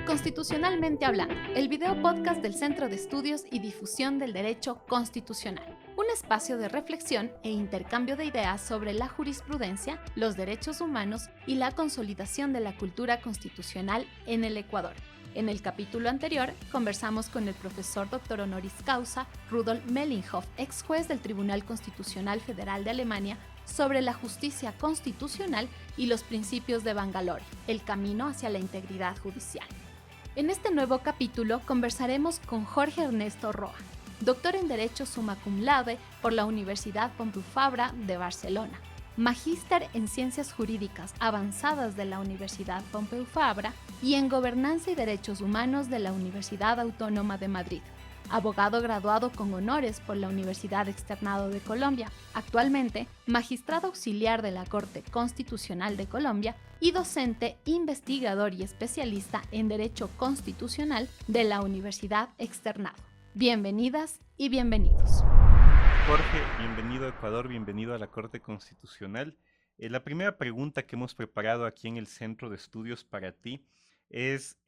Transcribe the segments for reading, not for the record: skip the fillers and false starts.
Constitucionalmente Hablando, el video podcast del Centro de Estudios y Difusión del Derecho Constitucional. Un espacio de reflexión e intercambio de ideas sobre la jurisprudencia, los derechos humanos y la consolidación de la cultura constitucional en el Ecuador. En el capítulo anterior, conversamos con el profesor doctor honoris causa Rudolf Mellinghoff, ex juez del Tribunal Constitucional Federal de Alemania, sobre la justicia constitucional y los principios de Bangalore, el camino hacia la integridad judicial. En este nuevo capítulo conversaremos con Jorge Ernesto Roa, doctor en Derecho summa cum laude por la Universidad Pompeu Fabra de Barcelona, magíster en Ciencias Jurídicas Avanzadas de la Universidad Pompeu Fabra y en Gobernanza y Derechos Humanos de la Universidad Autónoma de Madrid, abogado graduado con honores por la Universidad Externado de Colombia, actualmente magistrado auxiliar de la Corte Constitucional de Colombia y docente, investigador y especialista en Derecho Constitucional de la Universidad Externado. Bienvenidas y bienvenidos. Jorge, bienvenido a Ecuador, bienvenido a la Corte Constitucional. La primera pregunta que hemos preparado aquí en el Centro de Estudios para ti es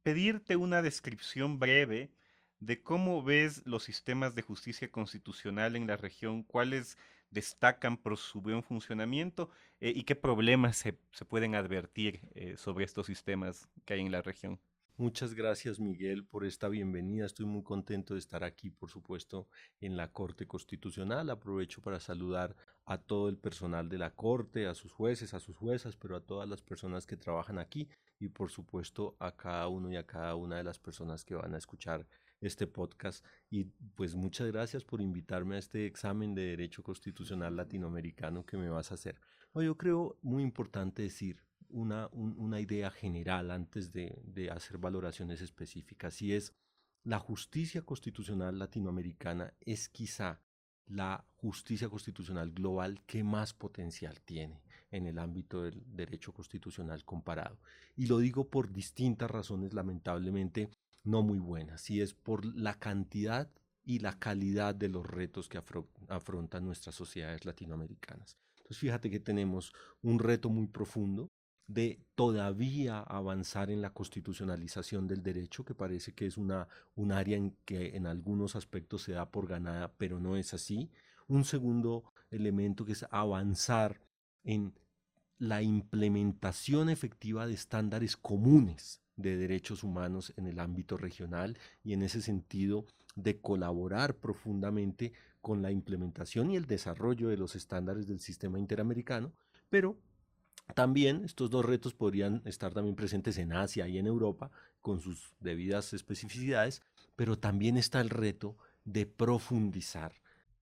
pedirte una descripción breve de cómo ves los sistemas de justicia constitucional en la región, cuáles destacan por su buen funcionamiento y qué problemas se pueden advertir sobre estos sistemas que hay en la región. Muchas gracias, Miguel, por esta bienvenida. Estoy muy contento de estar aquí, por supuesto, en la Corte Constitucional. Aprovecho para saludar a todo el personal de la Corte, a sus jueces, a sus juezas, pero a todas las personas que trabajan aquí y, por supuesto, a cada uno y a cada una de las personas que van a escuchar este podcast. Y pues muchas gracias por invitarme a este examen de Derecho Constitucional Latinoamericano que me vas a hacer. Yo creo muy importante decir una idea general antes de hacer valoraciones específicas, y es: la justicia constitucional latinoamericana es quizá la justicia constitucional global que más potencial tiene en el ámbito del derecho constitucional comparado. Y lo digo por distintas razones, lamentablemente no muy buenas, y es por la cantidad y la calidad de los retos que afrontan nuestras sociedades latinoamericanas. Entonces fíjate que tenemos un reto muy profundo de todavía avanzar en la constitucionalización del derecho, que parece que es un área en que en algunos aspectos se da por ganada, pero no es así. Un segundo elemento, que es avanzar en la implementación efectiva de estándares comunes de derechos humanos en el ámbito regional, y en ese sentido de colaborar profundamente con la implementación y el desarrollo de los estándares del sistema interamericano. Pero también estos dos retos podrían estar también presentes en Asia y en Europa con sus debidas especificidades, pero también está el reto de profundizar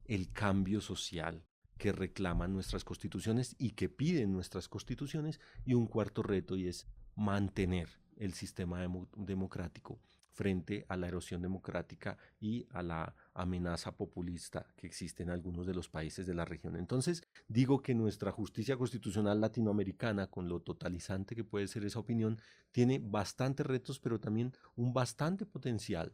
el cambio social que reclaman nuestras constituciones y que piden nuestras constituciones, y un cuarto reto, y es mantener el sistema democrático frente a la erosión democrática y a la amenaza populista que existe en algunos de los países de la región. Entonces, digo que nuestra justicia constitucional latinoamericana, con lo totalizante que puede ser esa opinión, tiene bastantes retos, pero también un bastante potencial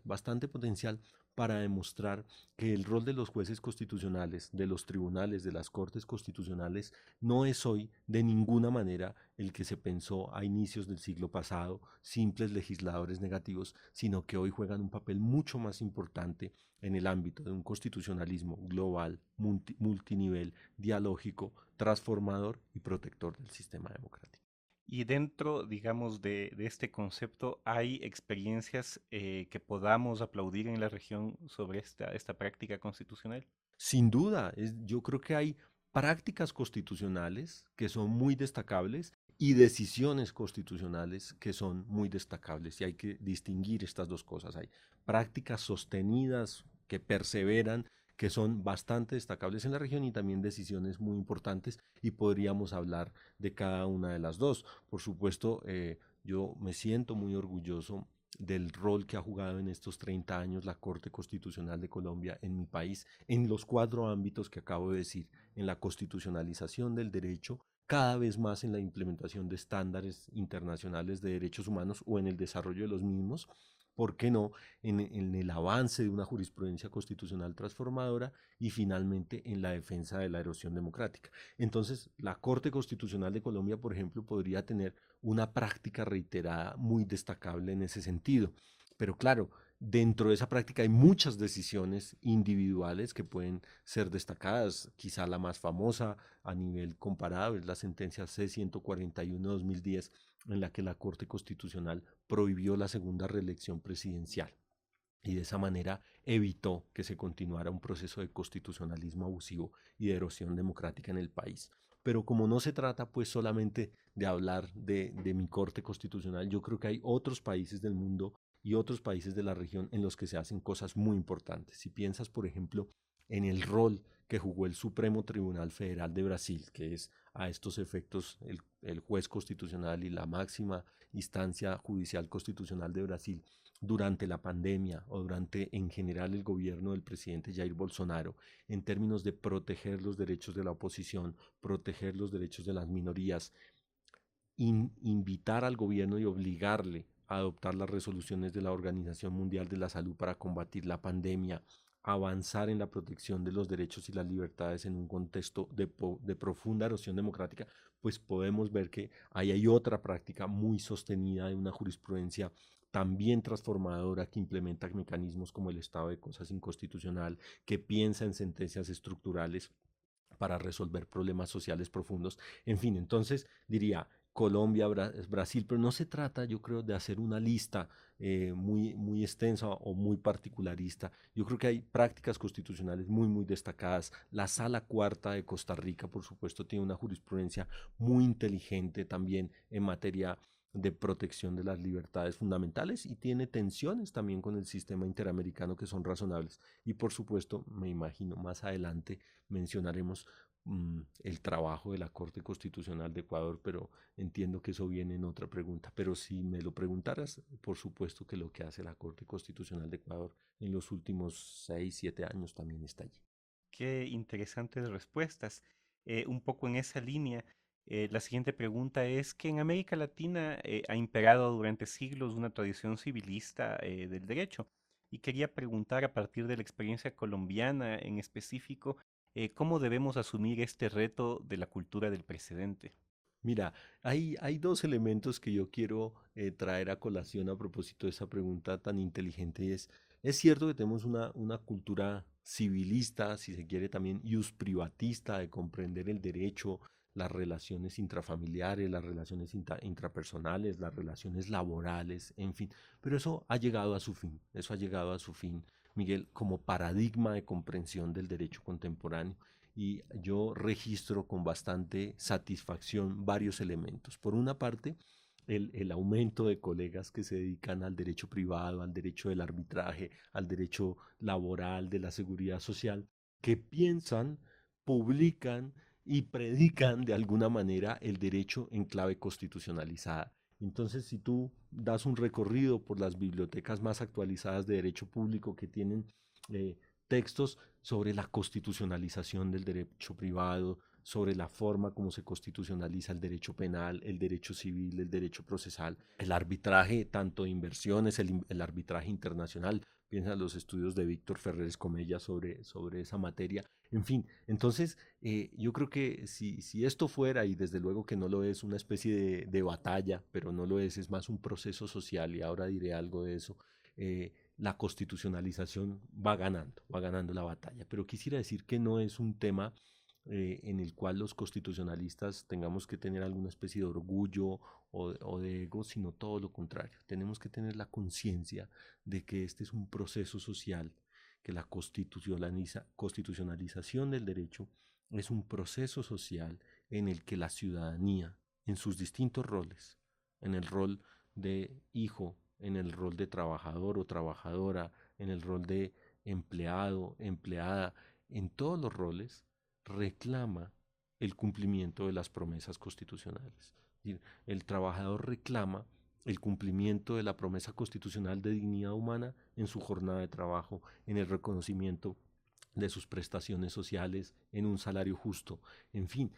para demostrar que el rol de los jueces constitucionales, de los tribunales, de las cortes constitucionales, no es hoy de ninguna manera el que se pensó a inicios del siglo pasado, simples legisladores negativos, sino que hoy juegan un papel mucho más importante en el ámbito de un constitucionalismo global, multinivel, dialógico, transformador y protector del sistema democrático. Y dentro, digamos, de este concepto, ¿hay experiencias que podamos aplaudir en la región sobre esta práctica constitucional? Sin duda, yo creo que hay prácticas constitucionales que son muy destacables y decisiones constitucionales que son muy destacables, y hay que distinguir estas dos cosas. Hay prácticas sostenidas que perseveran, que son bastante destacables en la región, y también decisiones muy importantes, y podríamos hablar de cada una de las dos. Por supuesto, yo me siento muy orgulloso del rol que ha jugado en estos 30 años la Corte Constitucional de Colombia en mi país, en los 4 ámbitos que acabo de decir: en la constitucionalización del derecho, cada vez más en la implementación de estándares internacionales de derechos humanos o en el desarrollo de los mismos, ¿por qué no?, en el avance de una jurisprudencia constitucional transformadora, y finalmente en la defensa de la erosión democrática. Entonces, la Corte Constitucional de Colombia, por ejemplo, podría tener una práctica reiterada muy destacable en ese sentido. Pero claro, dentro de esa práctica hay muchas decisiones individuales que pueden ser destacadas. Quizá la más famosa a nivel comparado es la sentencia C-141/2010, en la que la Corte Constitucional prohibió la segunda reelección presidencial y de esa manera evitó que se continuara un proceso de constitucionalismo abusivo y de erosión democrática en el país. Pero como no se trata pues solamente de hablar de mi Corte Constitucional, yo creo que hay otros países del mundo y otros países de la región en los que se hacen cosas muy importantes. Si piensas, por ejemplo, en el rol que jugó el Supremo Tribunal Federal de Brasil, que es a estos efectos el juez constitucional y la máxima instancia judicial constitucional de Brasil, durante la pandemia o durante en general el gobierno del presidente Jair Bolsonaro, en términos de proteger los derechos de la oposición, proteger los derechos de las minorías, invitar al gobierno y obligarle a adoptar las resoluciones de la Organización Mundial de la Salud para combatir la pandemia, avanzar en la protección de los derechos y las libertades en un contexto de profunda erosión democrática, pues podemos ver que ahí hay otra práctica muy sostenida de una jurisprudencia también transformadora que implementa mecanismos como el estado de cosas inconstitucional, que piensa en sentencias estructurales para resolver problemas sociales profundos. En fin, entonces diría Colombia, Brasil, pero no se trata, yo creo, de hacer una lista muy extensa o muy particularista. Yo creo que hay prácticas constitucionales muy destacadas. La Sala Cuarta de Costa Rica, por supuesto, tiene una jurisprudencia muy inteligente también en materia de protección de las libertades fundamentales y tiene tensiones también con el sistema interamericano que son razonables. Y por supuesto, me imagino, más adelante mencionaremos el trabajo de la Corte Constitucional de Ecuador, pero entiendo que eso viene en otra pregunta. Pero si me lo preguntaras, por supuesto que lo que hace la Corte Constitucional de Ecuador en los últimos 6, 7 años también está allí. Qué interesantes respuestas. Un poco en esa línea, la siguiente pregunta es que en América Latina ha imperado durante siglos una tradición civilista del derecho. Y quería preguntar a partir de la experiencia colombiana en específico, ¿cómo debemos asumir este reto de la cultura del precedente? Mira, hay dos elementos que yo quiero traer a colación a propósito de esa pregunta tan inteligente. Es cierto que tenemos una cultura civilista, si se quiere también privatista, de comprender el derecho, las relaciones intrafamiliares, las relaciones intrapersonales, las relaciones laborales, en fin. Pero eso ha llegado a su fin, eso ha llegado a su fin, Miguel, como paradigma de comprensión del derecho contemporáneo y yo registro con bastante satisfacción varios elementos. Por una parte, el aumento de colegas que se dedican al derecho privado, al derecho del arbitraje, al derecho laboral, de la seguridad social, que piensan, publican y predican de alguna manera el derecho en clave constitucionalizada. Entonces, si tú das un recorrido por las bibliotecas más actualizadas de derecho público que tienen textos sobre la constitucionalización del derecho privado, sobre la forma como se constitucionaliza el derecho penal, el derecho civil, el derecho procesal, el arbitraje, tanto de inversiones, el arbitraje internacional. Piensa en los estudios de Víctor Ferrer Escomella sobre esa materia. En fin, entonces yo creo que si esto fuera, y desde luego que no lo es, una especie de batalla, pero no lo es más un proceso social, y ahora diré algo de eso, la constitucionalización va ganando la batalla. Pero quisiera decir que no es un tema en el cual los constitucionalistas tengamos que tener alguna especie de orgullo o de ego, sino todo lo contrario. Tenemos que tener la conciencia de que este es un proceso social, que la constitucionalización del derecho es un proceso social en el que la ciudadanía, en sus distintos roles, en el rol de hijo, en el rol de trabajador o trabajadora, en el rol de empleado, empleada, en todos los roles, reclama el cumplimiento de las promesas constitucionales. El trabajador reclama el cumplimiento de la promesa constitucional de dignidad humana en su jornada de trabajo, en el reconocimiento de sus prestaciones sociales, en un salario justo. En fin,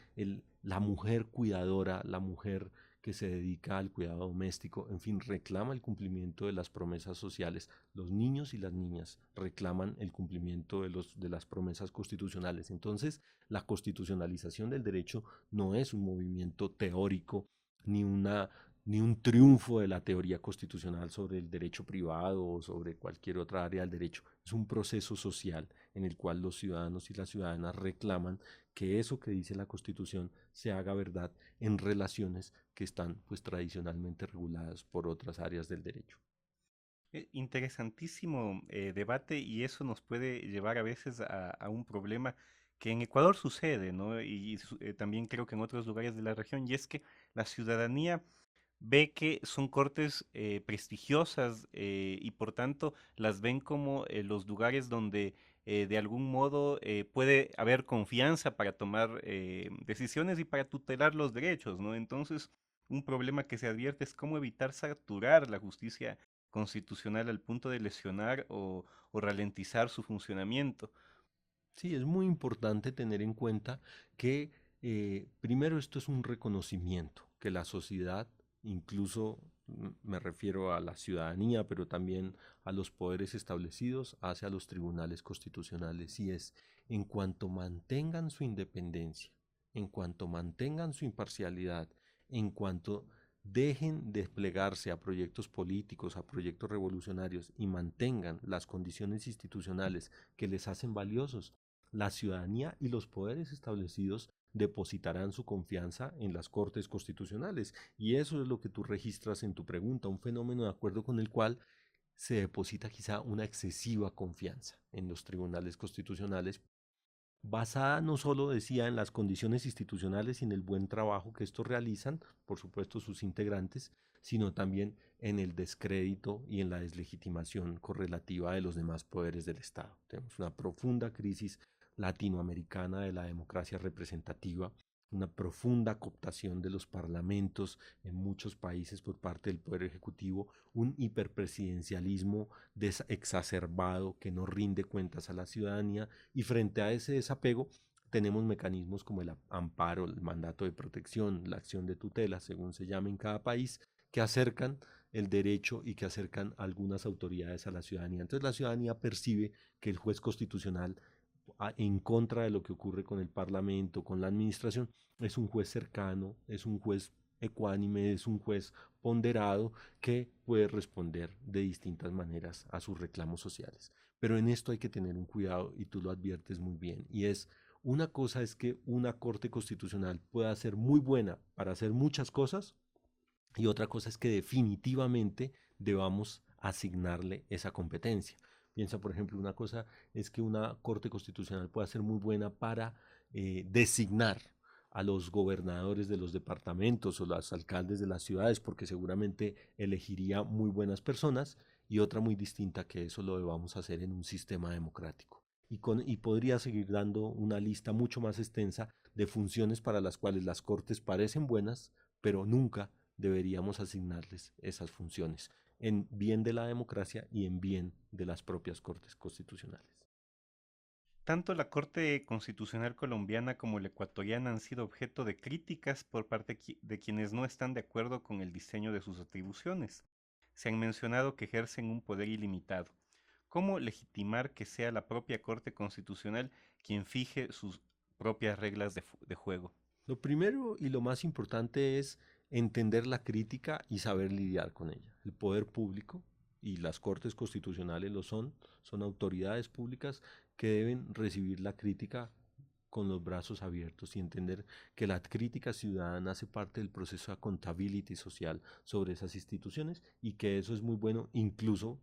la mujer cuidadora, la mujer que se dedica al cuidado doméstico, en fin, reclama el cumplimiento de las promesas sociales. Los niños y las niñas reclaman el cumplimiento de las promesas constitucionales. Entonces, la constitucionalización del derecho no es un movimiento teórico ni una ni un triunfo de la teoría constitucional sobre el derecho privado o sobre cualquier otra área del derecho. Es un proceso social en el cual los ciudadanos y las ciudadanas reclaman que eso que dice la Constitución se haga verdad en relaciones que están pues tradicionalmente reguladas por otras áreas del derecho. Interesantísimo debate, y eso nos puede llevar a veces a un problema que en Ecuador sucede, ¿no? También creo que en otros lugares de la región, y es que la ciudadanía ve que son cortes prestigiosas, y por tanto las ven como los lugares donde de algún modo puede haber confianza para tomar decisiones y para tutelar los derechos, ¿no? Entonces, un problema que se advierte es cómo evitar saturar la justicia constitucional al punto de lesionar o ralentizar su funcionamiento. Sí, es muy importante tener en cuenta que primero esto es un reconocimiento, que la sociedad, incluso me refiero a la ciudadanía, pero también a los poderes establecidos, hace a los tribunales constitucionales, y es en cuanto mantengan su independencia, en cuanto mantengan su imparcialidad, en cuanto dejen desplegarse a proyectos políticos, a proyectos revolucionarios y mantengan las condiciones institucionales que les hacen valiosos, la ciudadanía y los poderes establecidos depositarán su confianza en las Cortes Constitucionales. Y eso es lo que tú registras en tu pregunta, un fenómeno de acuerdo con el cual se deposita quizá una excesiva confianza en los tribunales constitucionales, basada no solo, decía, en las condiciones institucionales y en el buen trabajo que estos realizan, por supuesto sus integrantes, sino también en el descrédito y en la deslegitimación correlativa de los demás poderes del Estado. Tenemos una profunda crisis latinoamericana de la democracia representativa, una profunda cooptación de los parlamentos en muchos países por parte del Poder Ejecutivo, un hiperpresidencialismo exacerbado que no rinde cuentas a la ciudadanía, y frente a ese desapego tenemos mecanismos como el amparo, el mandato de protección, la acción de tutela, según se llame en cada país, que acercan el derecho y que acercan algunas autoridades a la ciudadanía. Entonces la ciudadanía percibe que el juez constitucional, en contra de lo que ocurre con el Parlamento, con la administración, es un juez cercano, es un juez ecuánime, es un juez ponderado que puede responder de distintas maneras a sus reclamos sociales. Pero en esto hay que tener un cuidado, y tú lo adviertes muy bien, y es: una cosa es que una Corte Constitucional pueda ser muy buena para hacer muchas cosas, y otra cosa es que definitivamente debamos asignarle esa competencia. Piensa, por ejemplo, una cosa es que una Corte Constitucional pueda ser muy buena para designar a los gobernadores de los departamentos o los alcaldes de las ciudades, porque seguramente elegiría muy buenas personas, y otra muy distinta que eso lo debamos hacer en un sistema democrático. Y podría seguir dando una lista mucho más extensa de funciones para las cuales las cortes parecen buenas, pero nunca deberíamos asignarles esas funciones, en bien de la democracia y en bien de las propias cortes constitucionales. Tanto la Corte Constitucional colombiana como la ecuatoriana han sido objeto de críticas por parte de quienes no están de acuerdo con el diseño de sus atribuciones. Se han mencionado que ejercen un poder ilimitado. ¿Cómo legitimar que sea la propia Corte Constitucional quien fije sus propias reglas de juego? Lo primero y lo más importante es entender la crítica y saber lidiar con ella. El poder público, y las cortes constitucionales lo son autoridades públicas que deben recibir la crítica con los brazos abiertos y entender que la crítica ciudadana hace parte del proceso de accountability social sobre esas instituciones, y que eso es muy bueno, incluso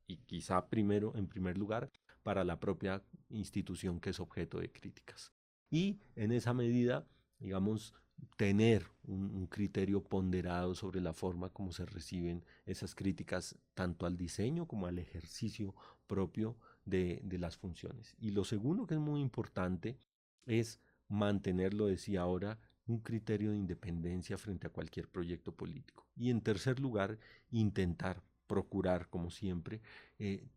y quizá primero, en primer lugar, para la propia institución que es objeto de críticas. Y en esa medida, digamos, tener un criterio ponderado sobre la forma como se reciben esas críticas, tanto al diseño como al ejercicio propio de las funciones. Y lo segundo, que es muy importante, es mantener, lo decía ahora, un criterio de independencia frente a cualquier proyecto político. Y en tercer lugar, intentar, procurar, como siempre,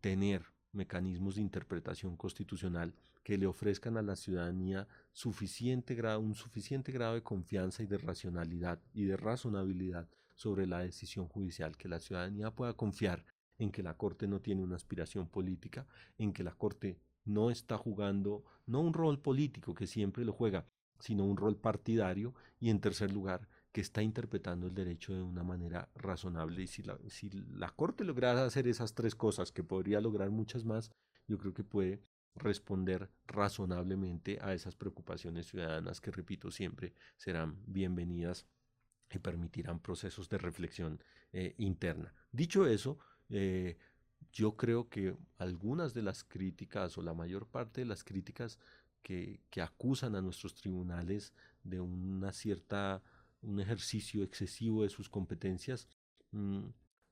tener mecanismos de interpretación constitucional que le ofrezcan a la ciudadanía un suficiente grado de confianza y de racionalidad y de razonabilidad sobre la decisión judicial, que la ciudadanía pueda confiar en que la Corte no tiene una aspiración política, en que la Corte no está jugando, no un rol político que siempre lo juega, sino un rol partidario, y en tercer lugar, que está interpretando el derecho de una manera razonable. Y si la Corte lograra hacer esas tres cosas, que podría lograr muchas más, yo creo que puede responder razonablemente a esas preocupaciones ciudadanas que, repito, siempre serán bienvenidas y permitirán procesos de reflexión interna. Dicho eso, yo creo que algunas de las críticas o la mayor parte de las críticas que acusan a nuestros tribunales de un ejercicio excesivo de sus competencias, mmm,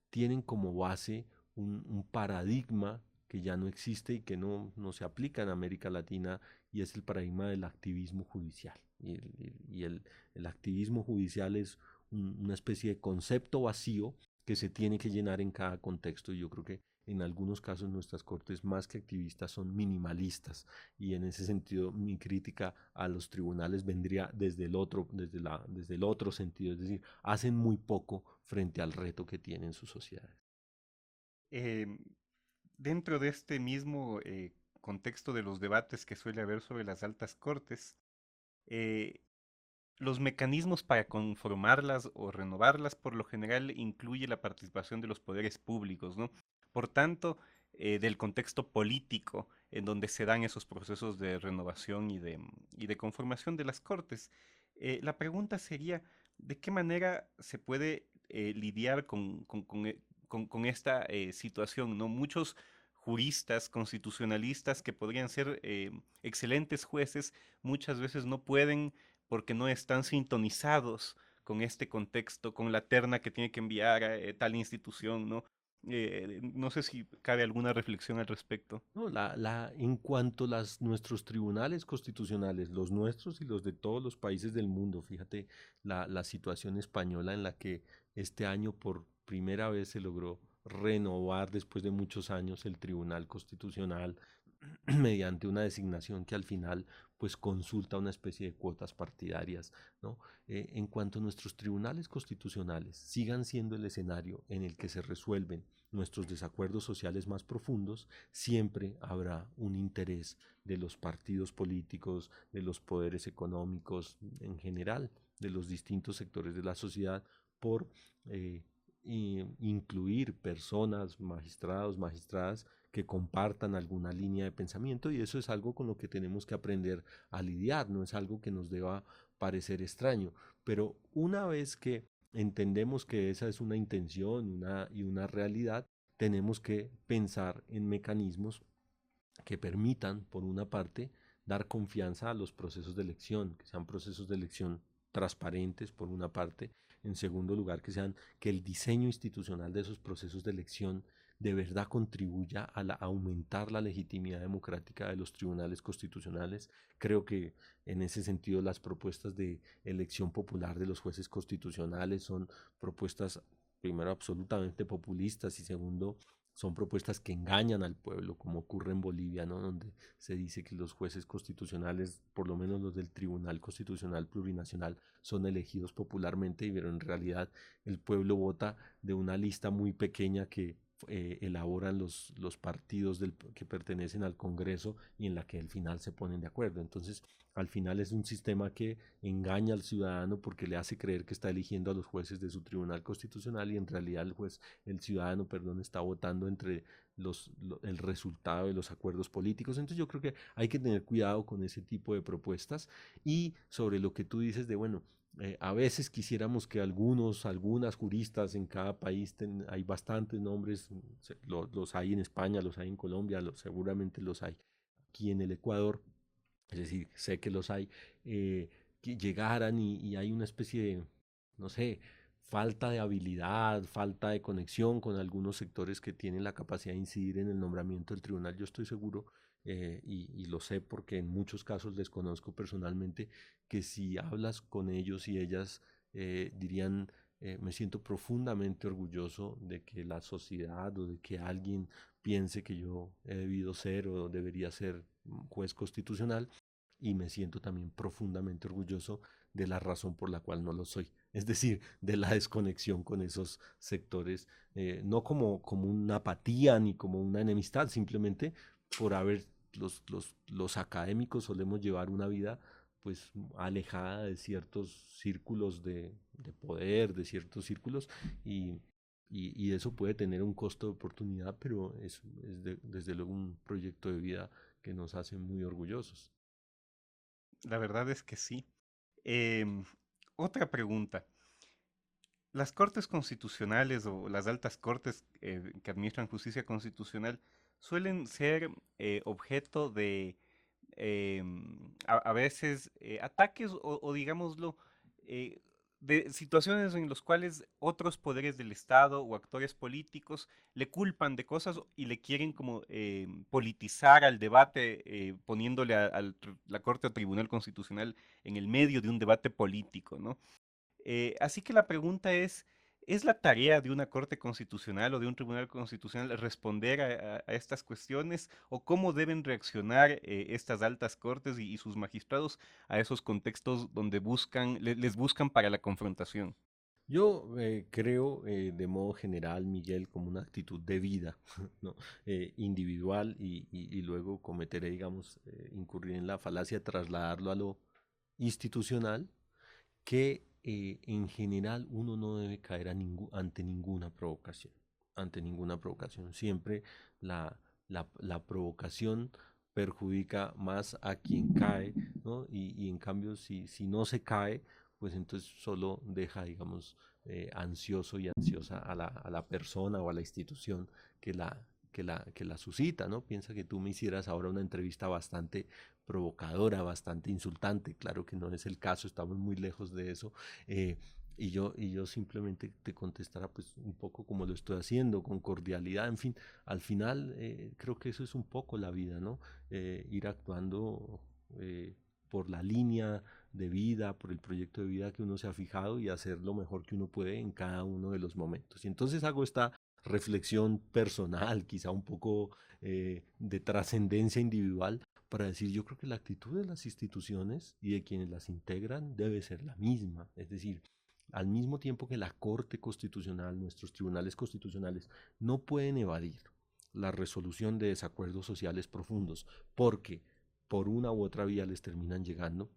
tienen como base un paradigma que ya no existe y que no se aplica en América Latina, y es el paradigma del activismo judicial. El activismo judicial es una especie de concepto vacío que se tiene que llenar en cada contexto, y yo creo que en algunos casos nuestras cortes, más que activistas, son minimalistas, y en ese sentido mi crítica a los tribunales vendría desde el otro sentido, es decir, hacen muy poco frente al reto que tienen sus sociedades. Em, Dentro de este mismo contexto de los debates que suele haber sobre las altas cortes, eh, los mecanismos para conformarlas o renovarlas por lo general incluye la participación de los poderes públicos, ¿no? Por tanto, del contexto político en donde se dan esos procesos de renovación y de conformación de las cortes. La pregunta sería, ¿de qué manera se puede lidiar con esta situación, ¿no? Muchos juristas, constitucionalistas que podrían ser excelentes jueces, muchas veces no pueden porque no están sintonizados con este contexto, con la terna que tiene que enviar a tal institución, ¿no? No sé si cabe alguna reflexión al respecto. No, en cuanto a nuestros tribunales constitucionales, los nuestros y los de todos los países del mundo, fíjate la situación española en la que este año por primera vez se logró renovar después de muchos años el Tribunal Constitucional mediante una designación que al final pues consulta una especie de cuotas partidarias, ¿no? En cuanto a nuestros tribunales constitucionales sigan siendo el escenario en el que se resuelven nuestros desacuerdos sociales más profundos, siempre habrá un interés de los partidos políticos, de los poderes económicos en general, de los distintos sectores de la sociedad, por incluir personas, magistrados, magistradas, que compartan alguna línea de pensamiento, y eso es algo con lo que tenemos que aprender a lidiar, no es algo que nos deba parecer extraño, pero una vez que entendemos que esa es una intención y una realidad, tenemos que pensar en mecanismos que permitan, por una parte, dar confianza a los procesos de elección, que sean procesos de elección transparentes, por una parte. En segundo lugar, que el diseño institucional de esos procesos de elección de verdad contribuya a aumentar la legitimidad democrática de los tribunales constitucionales. Creo que en ese sentido las propuestas de elección popular de los jueces constitucionales son propuestas, primero, absolutamente populistas, y segundo, son propuestas que engañan al pueblo, como ocurre en Bolivia, ¿no? Donde se dice que los jueces constitucionales, por lo menos los del Tribunal Constitucional Plurinacional, son elegidos popularmente, pero en realidad el pueblo vota de una lista muy pequeña que elaboran los partidos que pertenecen al Congreso, y en la que al final se ponen de acuerdo. Entonces, al final es un sistema que engaña al ciudadano porque le hace creer que está eligiendo a los jueces de su Tribunal Constitucional, y en realidad el ciudadano, perdón, está votando entre el resultado de los acuerdos políticos. Entonces yo creo que hay que tener cuidado con ese tipo de propuestas. Y sobre lo que tú dices de, bueno, a veces quisiéramos que algunas juristas en cada país, hay bastantes nombres, los hay en España, los hay en Colombia, seguramente los hay aquí en el Ecuador, es decir, sé que los hay, que llegaran y hay una especie de, no sé, falta de habilidad, falta de conexión con algunos sectores que tienen la capacidad de incidir en el nombramiento del tribunal. Yo estoy seguro, y lo sé porque en muchos casos les conozco personalmente, que si hablas con ellos y ellas dirían, me siento profundamente orgulloso de que la sociedad o de que alguien piense que yo he debido ser o debería ser juez constitucional, y me siento también profundamente orgulloso de la razón por la cual no lo soy, es decir, de la desconexión con esos sectores, no como una apatía ni como una enemistad, simplemente por haber, los académicos solemos llevar una vida pues alejada de ciertos círculos de poder, de ciertos círculos, y, y eso puede tener un costo de oportunidad, pero desde luego un proyecto de vida que nos hace muy orgullosos. La verdad es que sí. Em, Otra pregunta. Las cortes constitucionales o las altas cortes que administran justicia constitucional suelen ser objeto de a veces ataques o digámoslo, eh, de situaciones en las cuales otros poderes del Estado o actores políticos le culpan de cosas y le quieren como politizar al debate, poniéndole la Corte o Tribunal Constitucional en el medio de un debate político, ¿no? Así que la pregunta ¿es la tarea de una Corte Constitucional o de un Tribunal Constitucional responder a estas cuestiones o cómo deben reaccionar estas altas cortes y sus magistrados a esos contextos donde les buscan para la confrontación? Yo creo de modo general, Miguel, como una actitud de vida, ¿no? Individual y luego cometeré, digamos, incurrir en la falacia de trasladarlo a lo institucional, que en general uno no debe caer ante ninguna provocación, ante ninguna provocación. Siempre la provocación perjudica más a quien cae, ¿no? Y en cambio, si no se cae, pues entonces solo deja, digamos, ansioso y ansiosa a la persona o a la institución que que la suscita, ¿no? Piensa que tú me hicieras ahora una entrevista bastante provocadora, bastante insultante. Claro que no es el caso, estamos muy lejos de eso. eh, y yo simplemente te contestara pues un poco como lo estoy haciendo, con cordialidad, en fin, al final creo que eso es un poco la vida, ¿no? Ir actuando por la línea de vida, por el proyecto de vida que uno se ha fijado y hacer lo mejor que uno puede en cada uno de los momentos. Y entonces hago esta reflexión personal, quizá un poco de trascendencia individual, para decir, yo creo que la actitud de las instituciones y de quienes las integran debe ser la misma. Es decir, al mismo tiempo que la Corte Constitucional, nuestros tribunales constitucionales, no pueden evadir la resolución de desacuerdos sociales profundos, porque por una u otra vía les terminan llegando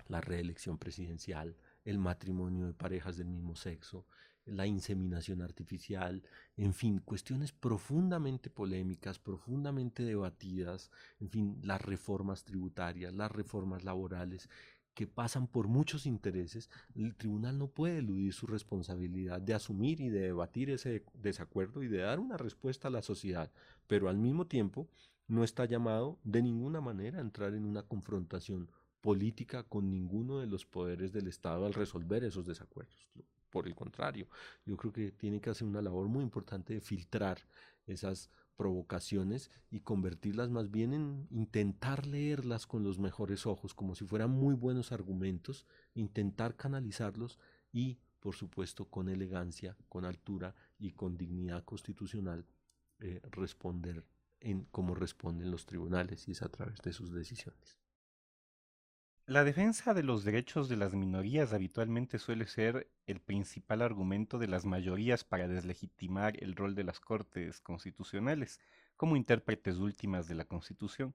la reelección presidencial, el matrimonio de parejas del mismo sexo, la inseminación artificial, en fin, cuestiones profundamente polémicas, profundamente debatidas, en fin, las reformas tributarias, las reformas laborales, que pasan por muchos intereses. El tribunal no puede eludir su responsabilidad de asumir y de debatir ese desacuerdo y de dar una respuesta a la sociedad, pero al mismo tiempo no está llamado de ninguna manera a entrar en una confrontación política con ninguno de los poderes del Estado al resolver esos desacuerdos. Por el contrario, yo creo que tiene que hacer una labor muy importante de filtrar esas provocaciones y convertirlas más bien en intentar leerlas con los mejores ojos, como si fueran muy buenos argumentos, intentar canalizarlos y, por supuesto, con elegancia, con altura y con dignidad constitucional, responder en cómo responden los tribunales y es a través de sus decisiones. La defensa de los derechos de las minorías habitualmente suele ser el principal argumento de las mayorías para deslegitimar el rol de las cortes constitucionales como intérpretes últimas de la Constitución.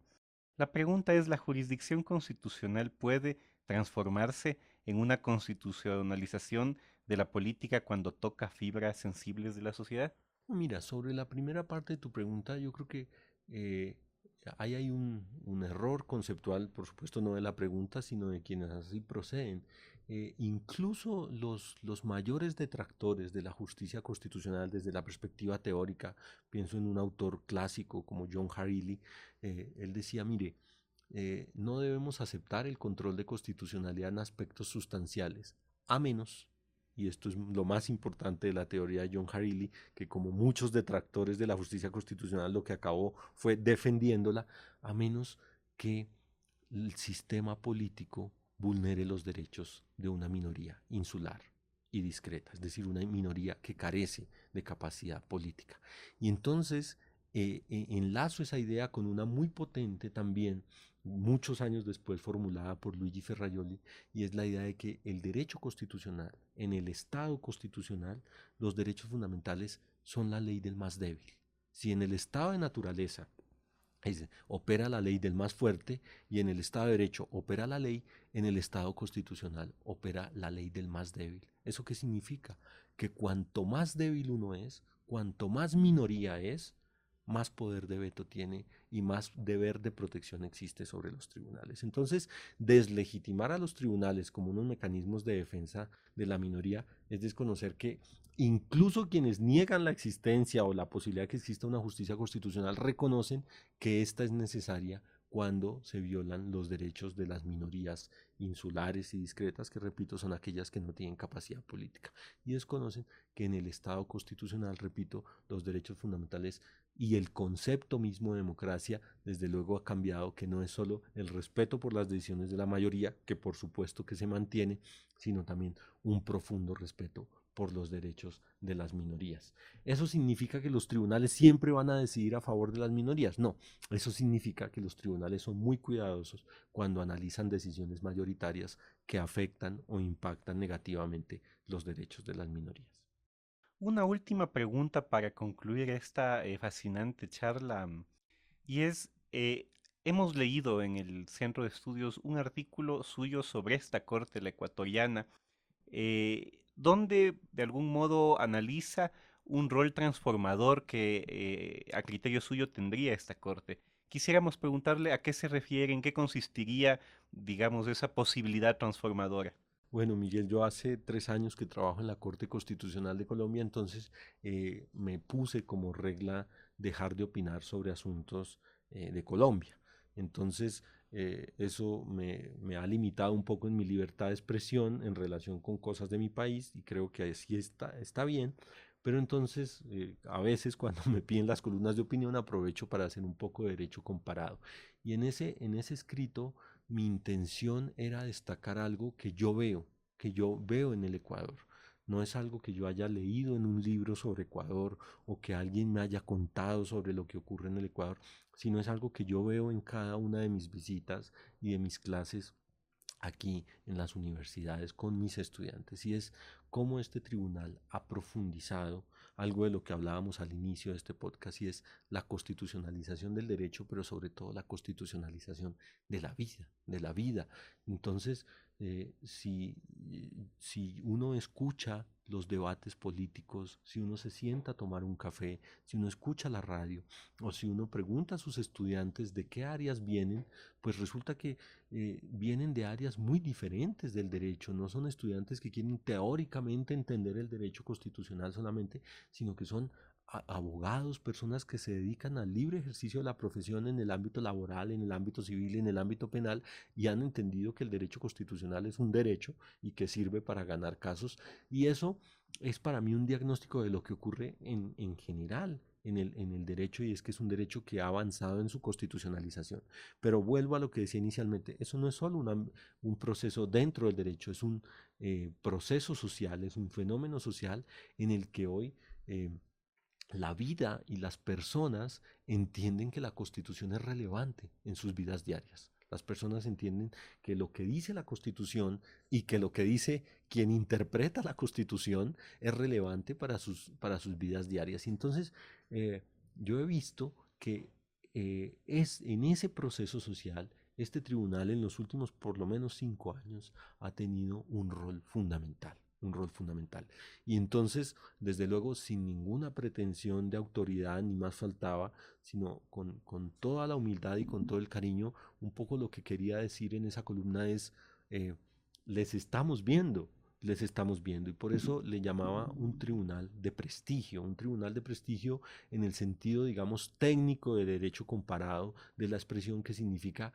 La pregunta es, ¿la jurisdicción constitucional puede transformarse en una constitucionalización de la política cuando toca fibras sensibles de la sociedad? Mira, sobre la primera parte de tu pregunta, yo creo que eh, ahí hay un error conceptual, por supuesto, no de la pregunta, sino de quienes así proceden. Incluso los mayores detractores de la justicia constitucional desde la perspectiva teórica, pienso en un autor clásico como John Harili, él decía, mire, no debemos aceptar el control de constitucionalidad en aspectos sustanciales, a menos, y esto es lo más importante de la teoría de John Harili, que como muchos detractores de la justicia constitucional lo que acabó fue defendiéndola, a menos que el sistema político vulnere los derechos de una minoría insular y discreta, es decir, una minoría que carece de capacidad política. Y entonces enlazo esa idea con una muy potente también, muchos años después formulada por Luigi Ferrajoli, y es la idea de que el derecho constitucional, en el Estado constitucional, los derechos fundamentales son la ley del más débil. Si en el estado de naturaleza Opera la ley del más fuerte, y en el Estado de Derecho opera la ley, en el Estado constitucional opera la ley del más débil. ¿Eso qué significa? Que cuanto más débil uno es, cuanto más minoría es, más poder de veto tiene y más deber de protección existe sobre los tribunales. Entonces, deslegitimar a los tribunales como unos mecanismos de defensa de la minoría es desconocer que incluso quienes niegan la existencia o la posibilidad de que exista una justicia constitucional reconocen que esta es necesaria cuando se violan los derechos de las minorías insulares y discretas, que repito, son aquellas que no tienen capacidad política, y desconocen que en el Estado constitucional, repito, los derechos fundamentales y el concepto mismo de democracia, desde luego ha cambiado, que no es solo el respeto por las decisiones de la mayoría, que por supuesto que se mantiene, sino también un profundo respeto por los derechos de las minorías. ¿Eso significa que los tribunales siempre van a decidir a favor de las minorías? No, eso significa que los tribunales son muy cuidadosos cuando analizan decisiones mayoritarias que afectan o impactan negativamente los derechos de las minorías. Una última pregunta para concluir esta fascinante charla, y es, hemos leído en el Centro de Estudios un artículo suyo sobre esta corte, la ecuatoriana, donde de algún modo analiza un rol transformador que a criterio suyo tendría esta corte. Quisiéramos preguntarle a qué se refiere, en qué consistiría, digamos, esa posibilidad transformadora. Bueno, Miguel, yo hace 3 años que trabajo en la Corte Constitucional de Colombia, entonces me puse como regla dejar de opinar sobre asuntos de Colombia. Entonces, eso me ha limitado un poco en mi libertad de expresión en relación con cosas de mi país, y creo que así está bien. Pero entonces, a veces cuando me piden las columnas de opinión, aprovecho para hacer un poco de derecho comparado. Y en ese escrito mi intención era destacar algo que yo veo en el Ecuador. No es algo que yo haya leído en un libro sobre Ecuador o que alguien me haya contado sobre lo que ocurre en el Ecuador, sino es algo que yo veo en cada una de mis visitas y de mis clases aquí en las universidades con mis estudiantes, y es cómo este tribunal ha profundizado algo de lo que hablábamos al inicio de este podcast, y es la constitucionalización del derecho, pero sobre todo la constitucionalización de la vida. Entonces, si uno escucha los debates políticos, si uno se sienta a tomar un café, si uno escucha la radio, o si uno pregunta a sus estudiantes de qué áreas vienen, pues resulta que vienen de áreas muy diferentes del derecho. No son estudiantes que quieren teóricamente entender el derecho constitucional solamente, sino que son abogados, personas que se dedican al libre ejercicio de la profesión en el ámbito laboral, en el ámbito civil, en el ámbito penal, y han entendido que el derecho constitucional es un derecho y que sirve para ganar casos. Y eso es para mí un diagnóstico de lo que ocurre en general en el derecho, y es que es un derecho que ha avanzado en su constitucionalización. Pero vuelvo a lo que decía inicialmente, eso no es solo un proceso dentro del derecho, es un proceso social, es un fenómeno social en el que hoy la vida y las personas entienden que la Constitución es relevante en sus vidas diarias. Las personas entienden que lo que dice la Constitución y que lo que dice quien interpreta la Constitución es relevante para sus vidas diarias. Y entonces, yo he visto que es en ese proceso social, este tribunal en los últimos por lo menos 5 años ha tenido un rol fundamental. Un rol fundamental. Y entonces, desde luego, sin ninguna pretensión de autoridad, ni más faltaba, sino con toda la humildad y con todo el cariño, un poco lo que quería decir en esa columna es, eh, les estamos viendo, les estamos viendo. Y por eso le llamaba un tribunal de prestigio en el sentido, digamos, técnico de derecho comparado, de la expresión que significa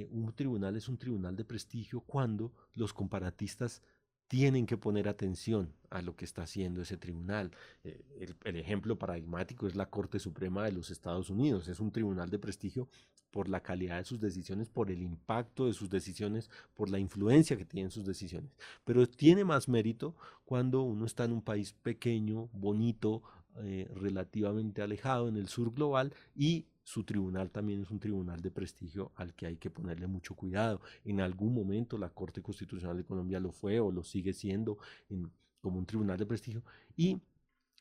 un tribunal es un tribunal de prestigio cuando los comparatistas tienen que poner atención a lo que está haciendo ese tribunal. El ejemplo paradigmático es la Corte Suprema de los Estados Unidos. Es un tribunal de prestigio por la calidad de sus decisiones, por el impacto de sus decisiones, por la influencia que tienen sus decisiones. Pero tiene más mérito cuando uno está en un país pequeño, bonito, relativamente alejado en el sur global, y su tribunal también es un tribunal de prestigio al que hay que ponerle mucho cuidado. En algún momento la Corte Constitucional de Colombia lo fue o lo sigue siendo como un tribunal de prestigio, y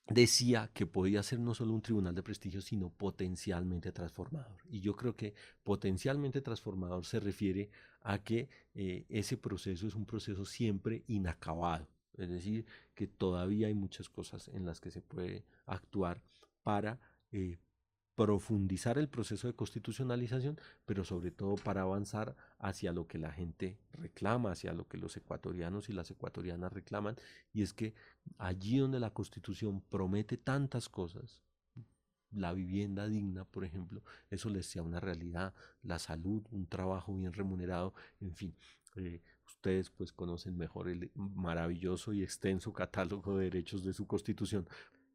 decía que podía ser no solo un tribunal de prestigio, sino potencialmente transformador. Y yo creo que potencialmente transformador se refiere a que ese proceso es un proceso siempre inacabado. Es decir, que todavía hay muchas cosas en las que se puede actuar para eh, profundizar el proceso de constitucionalización, pero sobre todo para avanzar hacia lo que la gente reclama, hacia lo que los ecuatorianos y las ecuatorianas reclaman, y es que allí donde la Constitución promete tantas cosas, la vivienda digna, por ejemplo, eso les sea una realidad, la salud, un trabajo bien remunerado, en fin. Ustedes pues conocen mejor el maravilloso y extenso catálogo de derechos de su Constitución,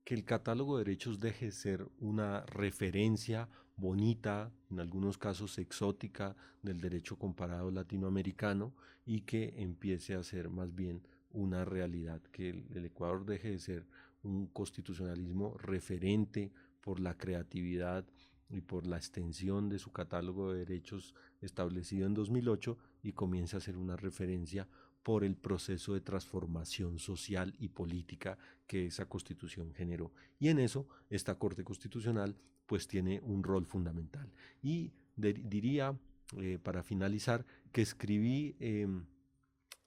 que el catálogo de derechos deje de ser una referencia bonita, en algunos casos exótica, del derecho comparado latinoamericano y que empiece a ser más bien una realidad, que el Ecuador deje de ser un constitucionalismo referente por la creatividad y por la extensión de su catálogo de derechos establecido en 2008 y comience a ser una referencia por el proceso de transformación social y política que esa constitución generó. Y en eso esta Corte Constitucional pues tiene un rol fundamental. Y diría, para finalizar, que escribí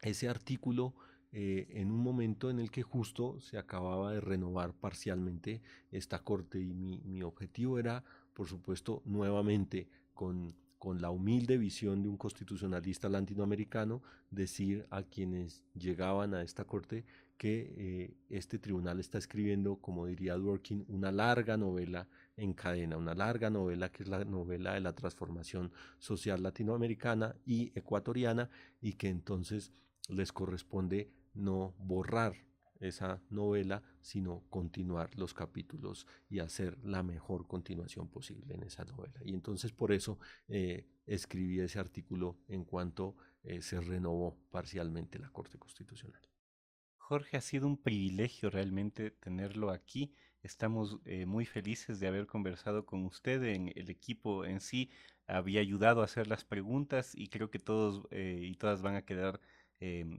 ese artículo en un momento en el que justo se acababa de renovar parcialmente esta corte y mi objetivo era, por supuesto, nuevamente con la humilde visión de un constitucionalista latinoamericano, decir a quienes llegaban a esta corte que este tribunal está escribiendo, como diría Dworkin, una larga novela en cadena, una larga novela que es la novela de la transformación social latinoamericana y ecuatoriana, y que entonces les corresponde no borrar esa novela, sino continuar los capítulos y hacer la mejor continuación posible en esa novela. Y entonces por eso escribí ese artículo en cuanto se renovó parcialmente la Corte Constitucional. Jorge, ha sido un privilegio realmente tenerlo aquí. Estamos muy felices de haber conversado con usted. El equipo en sí había ayudado a hacer las preguntas y creo que todos y todas van a quedar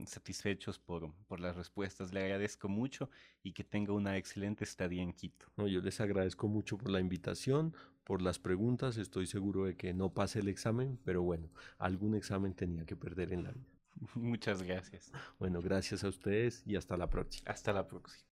satisfechos por las respuestas. Le agradezco mucho y que tenga una excelente estadía en Quito. No, yo les agradezco mucho por la invitación, por las preguntas. Estoy seguro de que no pase el examen, pero bueno, algún examen tenía que perder en la vida. Muchas gracias. Bueno, gracias a ustedes y hasta la próxima. Hasta la próxima.